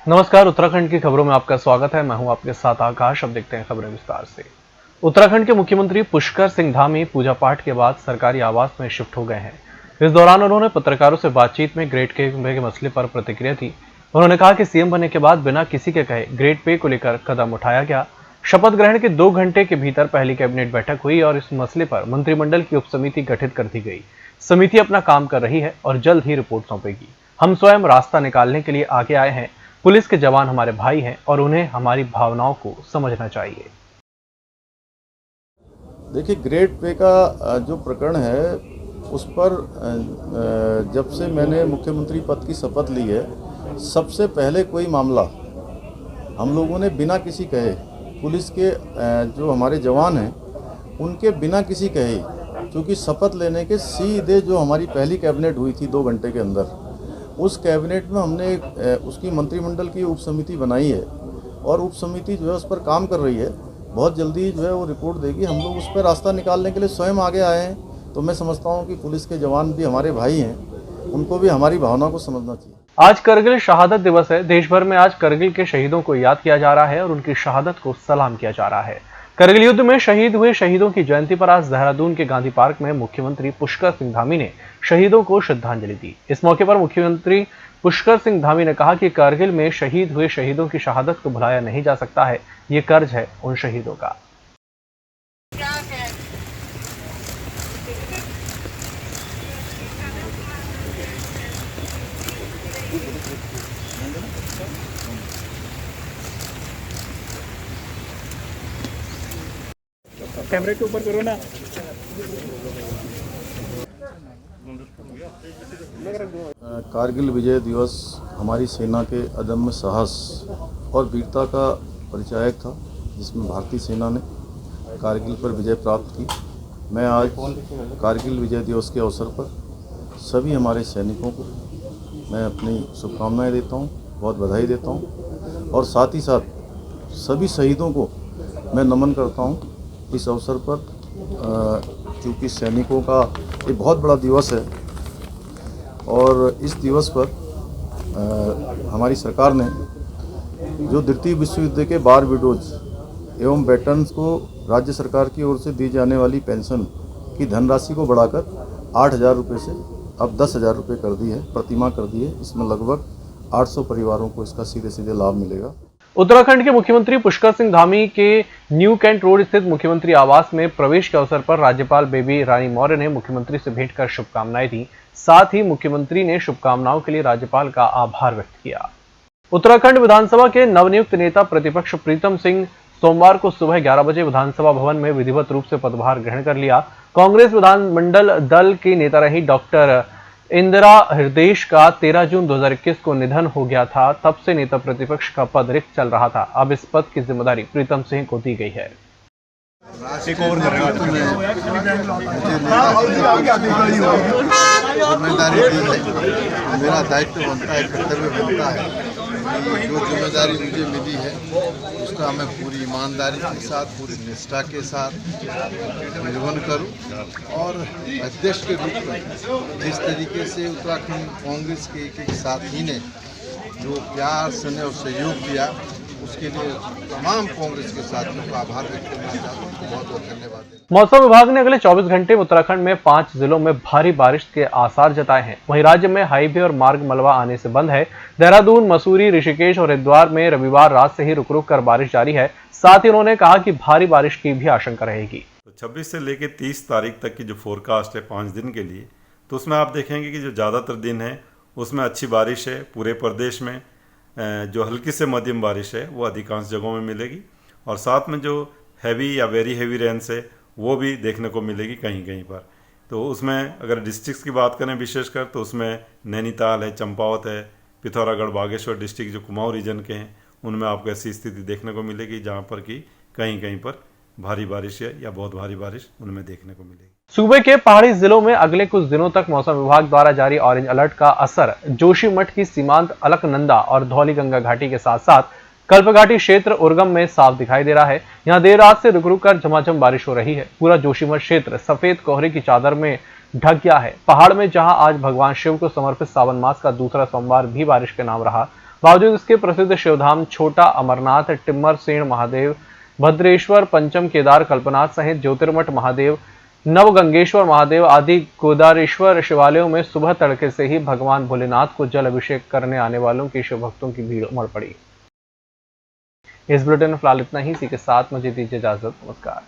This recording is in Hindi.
नमस्कार। उत्तराखंड की खबरों में आपका स्वागत है। मैं हूं आपके साथ आकाश। अब देखते हैं खबरें विस्तार से। उत्तराखंड के मुख्यमंत्री पुष्कर सिंह धामी पूजा पाठ के बाद सरकारी आवास में शिफ्ट हो गए हैं। इस दौरान उन्होंने पत्रकारों से बातचीत में ग्रेड पे के मसले पर प्रतिक्रिया दी। उन्होंने कहा कि सीएम बनने के बाद बिना किसी के कहे ग्रेड पे को लेकर कदम उठाया गया। शपथ ग्रहण के 2 घंटे के भीतर पहली कैबिनेट बैठक हुई और इस मसले पर मंत्रिमंडल की उपसमिति गठित कर दी गई। समिति अपना काम कर रही है और जल्द ही रिपोर्ट सौंपेगी। हम स्वयं रास्ता निकालने के लिए आगे आए हैं। पुलिस के जवान हमारे भाई हैं और उन्हें हमारी भावनाओं को समझना चाहिए। देखिए, ग्रेड पे का जो प्रकरण है उस पर जब से मैंने मुख्यमंत्री पद की शपथ ली है, सबसे पहले कोई मामला हम लोगों ने बिना किसी कहे, पुलिस के जो हमारे जवान हैं उनके बिना किसी कहे, क्योंकि शपथ लेने के सीधे जो हमारी पहली कैबिनेट हुई थी 2 घंटे के अंदर, उस कैबिनेट में हमने उसकी मंत्रिमंडल की उपसमिति बनाई है और उपसमिति जो है उस पर काम कर रही है। बहुत जल्दी जो है वो रिपोर्ट देगी। हम लोग उस पर रास्ता निकालने के लिए स्वयं आगे आए हैं। तो मैं समझता हूँ कि पुलिस के जवान भी हमारे भाई हैं, उनको भी हमारी भावना को समझना चाहिए। आज करगिल शहादत दिवस है। देश भर में आज करगिल के शहीदों को याद किया जा रहा है और उनकी शहादत को सलाम किया जा रहा है। करगिल युद्ध में शहीद हुए शहीदों की जयंती पर आज देहरादून के गांधी पार्क में मुख्यमंत्री पुष्कर सिंह धामी ने शहीदों को श्रद्धांजलि दी। इस मौके पर मुख्यमंत्री पुष्कर सिंह धामी ने कहा कि करगिल में शहीद हुए शहीदों की शहादत को भुलाया नहीं जा सकता है। ये कर्ज है उन शहीदों का। कैमरे के ऊपर करो ना। कारगिल विजय दिवस हमारी सेना के अदम्य साहस और वीरता का परिचायक था, जिसमें भारतीय सेना ने कारगिल पर विजय प्राप्त की। मैं आज कारगिल विजय दिवस के अवसर पर सभी हमारे सैनिकों को मैं अपनी शुभकामनाएं देता हूं, बहुत बधाई देता हूं और साथ ही साथ सभी शहीदों को मैं नमन करता हूं। इस अवसर पर चूँकि सैनिकों का ये बहुत बड़ा दिवस है और इस दिवस पर हमारी सरकार ने जो द्वितीय विश्व युद्ध के बार विडोज एवं वेटरन्स को राज्य सरकार की ओर से दी जाने वाली पेंशन की धनराशि को बढ़ाकर 8,000 रुपये से अब 10,000 रुपये कर दी है, प्रतिमाह कर दी है। इसमें लगभग 800 परिवारों को इसका सीधे सीधे लाभ मिलेगा। उत्तराखंड के मुख्यमंत्री पुष्कर सिंह धामी के न्यू कैंट रोड स्थित मुख्यमंत्री आवास में प्रवेश के अवसर पर राज्यपाल बेबी रानी मौर्य ने मुख्यमंत्री से भेंट कर शुभकामनाएं दी। साथ ही मुख्यमंत्री ने शुभकामनाओं के लिए राज्यपाल का आभार व्यक्त किया। उत्तराखंड विधानसभा के नवनियुक्त नेता प्रतिपक्ष प्रीतम सिंह सोमवार को सुबह 11 बजे विधानसभा भवन में विधिवत रूप से पदभार ग्रहण कर लिया। कांग्रेस विधानमंडल दल की नेता रही डॉक्टर इंदिरा हृदयेश का 13 जून 2021 को निधन हो गया था। तब से नेता प्रतिपक्ष का पद रिक्त चल रहा था। अब इस पद की जिम्मेदारी प्रीतम सिंह को दी गई है। जिम्मेदारी दी है, मेरा दायित्व बनता है, कर्तव्य बनता है। जो जिम्मेदारी मुझे मिली है उसका मैं पूरी ईमानदारी के साथ, पूरी निष्ठा के साथ निर्वहन करूं और अध्यक्ष के रूप में जिस तरीके से उत्तराखंड कांग्रेस के एक साथी ने जो प्यार स्नेह और सहयोग दिया, उसके लिए तमाम कांग्रेस के साथियों का आभार व्यक्त करना चाहता हूँ। बहुत बहुत धन्यवाद। मौसम विभाग ने अगले 24 घंटे में उत्तराखंड में 5 जिलों में भारी बारिश के आसार जताए हैं। वहीं राज्य में हाईवे और मार्ग मलबा आने से बंद है। देहरादून, मसूरी, ऋषिकेश और हरिद्वार में रविवार रात से ही रुक रुक कर बारिश जारी है। साथ ही उन्होंने कहा कि भारी बारिश की भी आशंका रहेगी। तो 26 से लेकर 30 तारीख तक की जो फोरकास्ट है 5 दिन के लिए, तो उसमें आप देखेंगे कि जो ज़्यादातर दिन है उसमें अच्छी बारिश है। पूरे प्रदेश में जो हल्की से मध्यम बारिश है वो अधिकांश जगहों में मिलेगी और साथ में जो हैवी या वेरी हैवी रेंस है वो भी देखने को मिलेगी कहीं कहीं पर। तो उसमें अगर डिस्ट्रिक्ट्स की बात करें विशेषकर, तो उसमें नैनीताल है, चंपावत है, पिथौरागढ़, बागेश्वर डिस्ट्रिक्ट जो कुमाऊं रीजन के हैं, उनमें आपको ऐसी स्थिति देखने को मिलेगी जहाँ पर कि कहीं कहीं पर भारी बारिश है या बहुत भारी बारिश उनमें देखने को मिलेगी। सूबे के पहाड़ी जिलों में अगले कुछ दिनों तक मौसम विभाग द्वारा जारी ऑरेंज अलर्ट का असर जोशीमठ की सीमांत अलकनंदा और धौलीगंगा घाटी के साथ साथ कल्पघाटी क्षेत्र उर्गम में साफ दिखाई दे रहा है। यहां देर रात से रुक रुक कर झमाझम बारिश हो रही है। पूरा जोशीमठ क्षेत्र सफेद कोहरे की चादर में ढक गया है। पहाड़ में जहां आज भगवान शिव को समर्पित सावन मास का दूसरा सोमवार भी बारिश के नाम रहा, बावजूद इसके प्रसिद्ध शिवधाम छोटा अमरनाथ, टिम्मरसेन महादेव, भद्रेश्वर, पंचम केदार कल्पनाथ सहित ज्योतिर्मठ महादेव, नवगंगेश्वर महादेव आदि गोदारेश्वर शिवालयों में सुबह तड़के से ही भगवान भोलेनाथ को जल अभिषेक करने आने वालों की शिव भक्तों की भीड़ उमड़ पड़ी। इस बुलेटिन में फिलहाल इतना ही। इसी के साथ मुझे दीजिए इजाजत। नमस्कार।